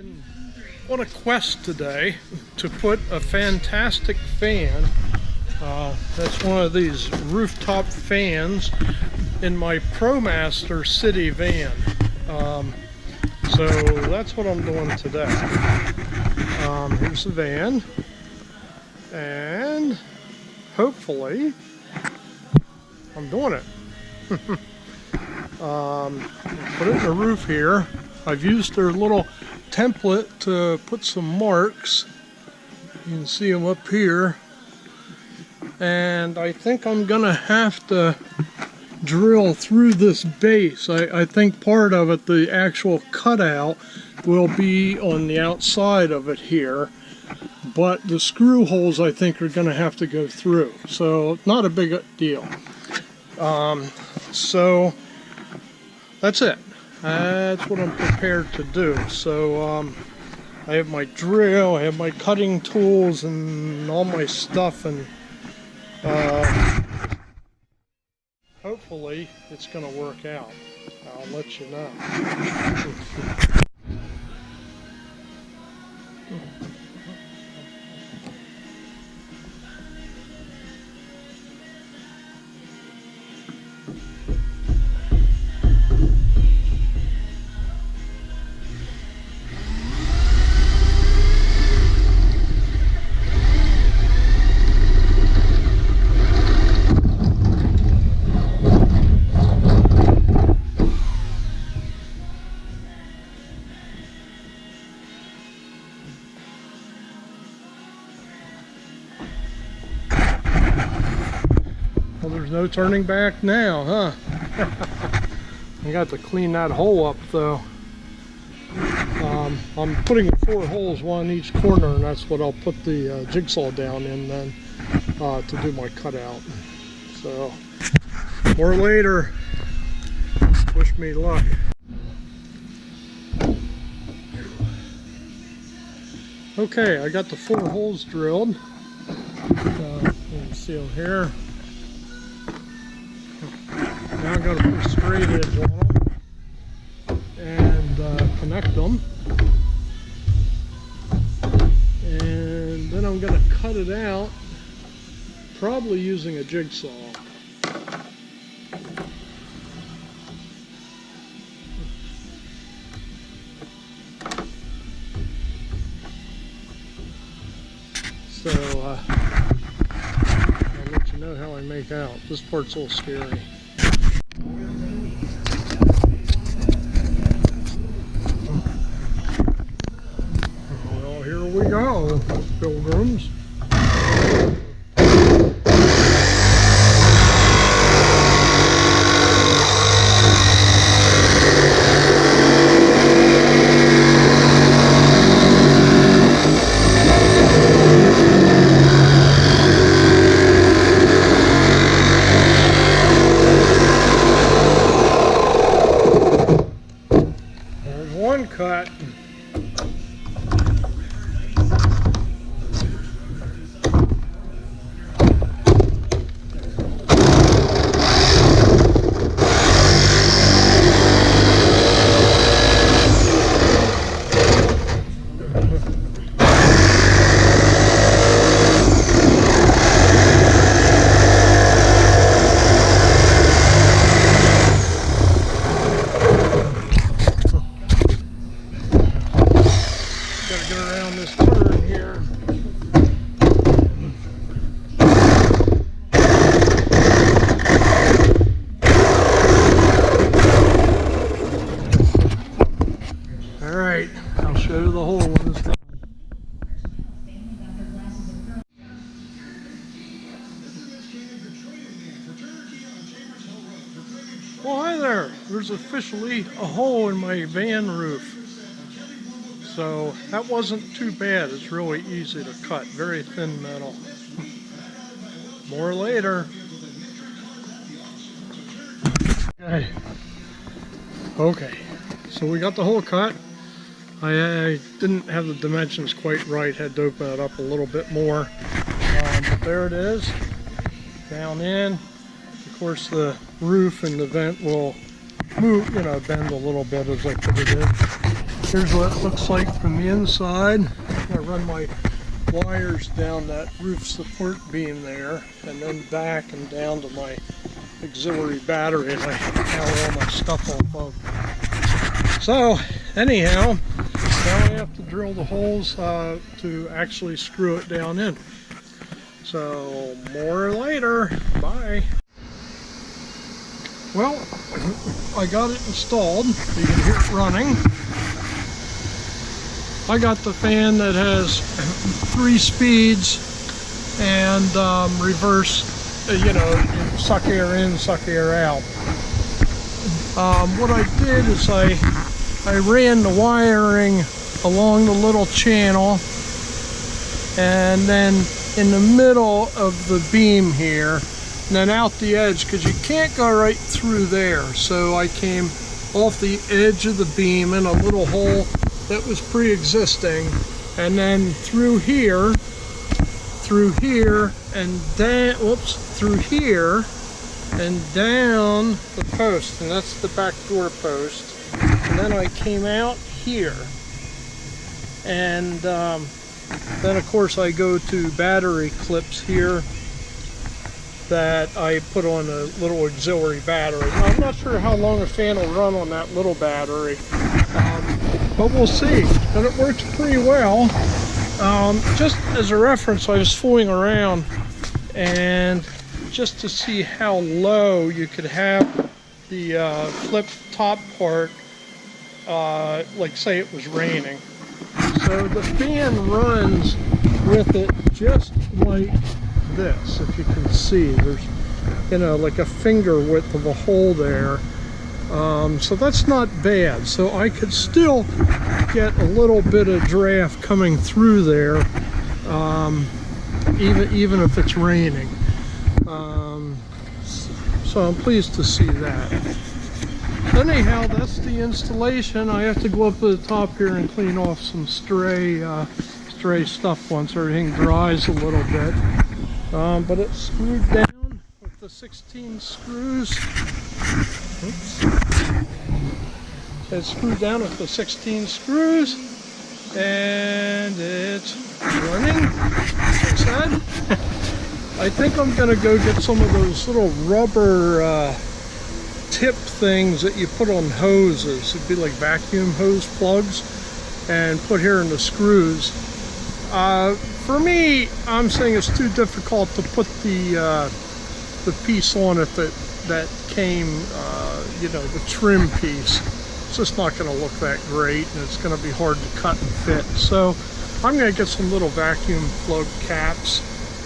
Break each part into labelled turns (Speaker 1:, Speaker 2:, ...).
Speaker 1: On a quest today to put a fantastic fan, that's one of these rooftop fans, in my Promaster city van. So that's what I'm doing today. Here's the van, and hopefully I'm doing it. Put it in the roof here. I've used their little template to put some marks. You can see them up here, and I think I'm gonna have to drill through this base. I think part of it, the actual cutout, will be on the outside of it here, but the screw holes I think are gonna have to go through, so not a big deal. So that's it. That's what I'm prepared to do. So I have my drill, I have my cutting tools and all my stuff, and hopefully it's going to work out. I'll let you know. Well, there's no turning back now, huh? I got to clean that hole up though. I'm putting 4 holes, one in each corner, and that's what I'll put the jigsaw down in then to do my cutout. So, more later. Wish me luck. Okay, I got the 4 holes drilled. You can see them here. Now I'm going to put a straight edge on them and connect them. And then I'm going to cut it out, probably using a jigsaw. So I'll let you know how I make out. This part's a little scary. Well, here we go, pilgrims. One cut. Gotta get around this turn here. Alright, I'll show you the hole when it's done. Well, hi there. There's officially a hole in my van roof. So that wasn't too bad. It's really easy to cut. Very thin metal. More later. Okay. So we got the hole cut. I didn't have the dimensions quite right. Had to open it up a little bit more. But there it is. Down in. Of course, the roof and the vent will move, bend a little bit as I put it in. Here's what it looks like from the inside. I run my wires down that roof support beam there, and then back and down to my auxiliary battery, and I power all my stuff off of. So anyhow, now I have to drill the holes to actually screw it down in. So more later. Bye. Well, I got it installed. You can hear it running. I got the fan that has 3 speeds and reverse, you know, suck air in, suck air out. What I did is I ran the wiring along the little channel, and then in the middle of the beam here, and then out the edge, because you can't go right through there. So I came off the edge of the beam in a little hole that was pre-existing, and then through here, and down, through here, and down the post, and that's the back door post. And then I came out here, and then of course I go to battery clips here that I put on a little auxiliary battery. Now, I'm not sure how long a fan will run on that little battery, but we'll see. And it works pretty well. Just as a reference, I was fooling around, and just to see how low you could have the flip top part, like say it was raining. So the fan runs with it just like this. If you can see, there's, you know, like a finger width of a hole there. So that's not bad. So I could still get a little bit of draft coming through there, even if it's raining. So I'm pleased to see that. Anyhow, that's the installation. I have to go up to the top here and clean off some stray stuff once everything dries a little bit. But it's screwed down with the 16 screws. Oops. It's screwed down with the 16 screws, and it's running, as I said. I think I'm going to go get some of those little rubber tip things that you put on hoses. It'd be like vacuum hose plugs, and put here in the screws. For me, I'm saying it's too difficult to put the piece on it that came, you know, the trim piece. It's just not going to look that great, and it's going to be hard to cut and fit. So I'm going to get some little vacuum plug caps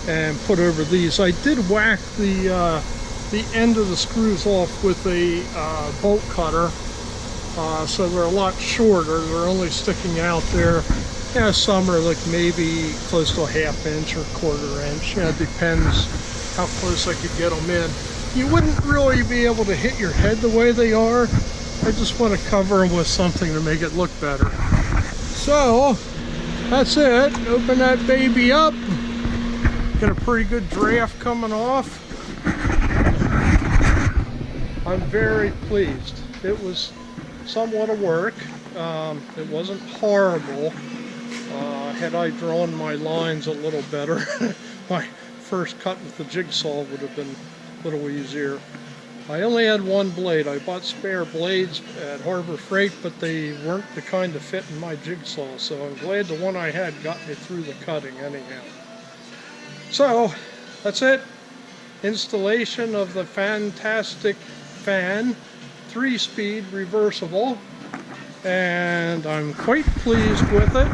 Speaker 1: and put over these. I did whack the end of the screws off with a bolt cutter, so they're a lot shorter. They're only sticking out there. Yeah, some are like maybe close to a 1/2 inch or 1/4 inch. It depends how close I could get them in. You wouldn't really be able to hit your head the way they are. I just want to cover them with something to make it look better. So that's it. Open that baby up. Get a pretty good draft coming off. I'm very pleased. It was somewhat of work. It wasn't horrible. Had I drawn my lines a little better, my first cut with the jigsaw would have been a little easier. I only had one blade. I bought spare blades at Harbor Freight, but they weren't the kind to fit in my jigsaw, so I'm glad the one I had got me through the cutting anyhow. So that's it. Installation of the fantastic fan, 3-speed reversible, and I'm quite pleased with it.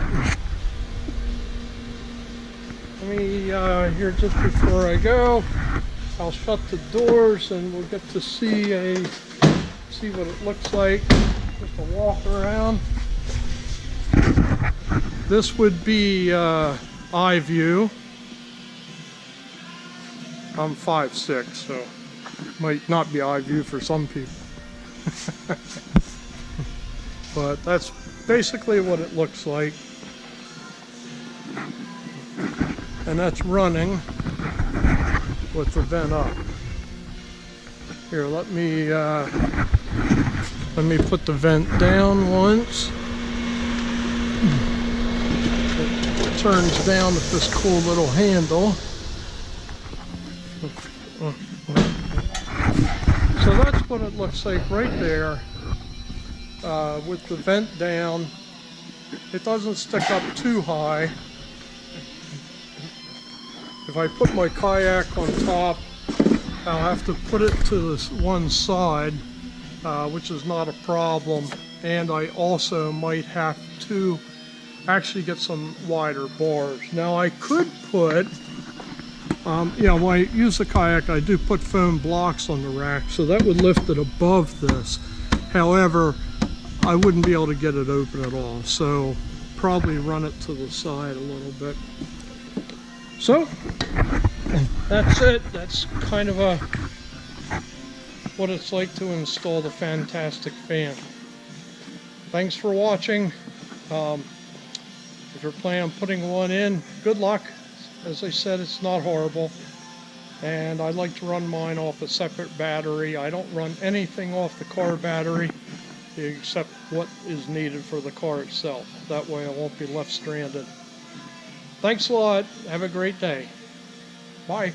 Speaker 1: Let me, here just before I go, I'll shut the doors and we'll get to see what it looks like. Just a walk around. This would be eye view. I'm 5'6", so might not be eye view for some people. But that's basically what it looks like. And that's running with the vent up. Here, let me put the vent down once. It turns down with this cool little handle. So that's what it looks like right there, with the vent down. It doesn't stick up too high. If I put my kayak on top, I'll have to put it to this one side, which is not a problem. And I also might have to actually get some wider bars. Now I could put, when I use the kayak, I do put foam blocks on the rack, so that would lift it above this. However, I wouldn't be able to get it open at all, so probably run it to the side a little bit. So that's it. That's kind of what it's like to install the fantastic fan. Thanks for watching. If you're planning on putting one in, good luck. As I said, it's not horrible. And I like to run mine off a separate battery. I don't run anything off the car battery except what is needed for the car itself. That way I won't be left stranded. Thanks a lot. Have a great day. Bye.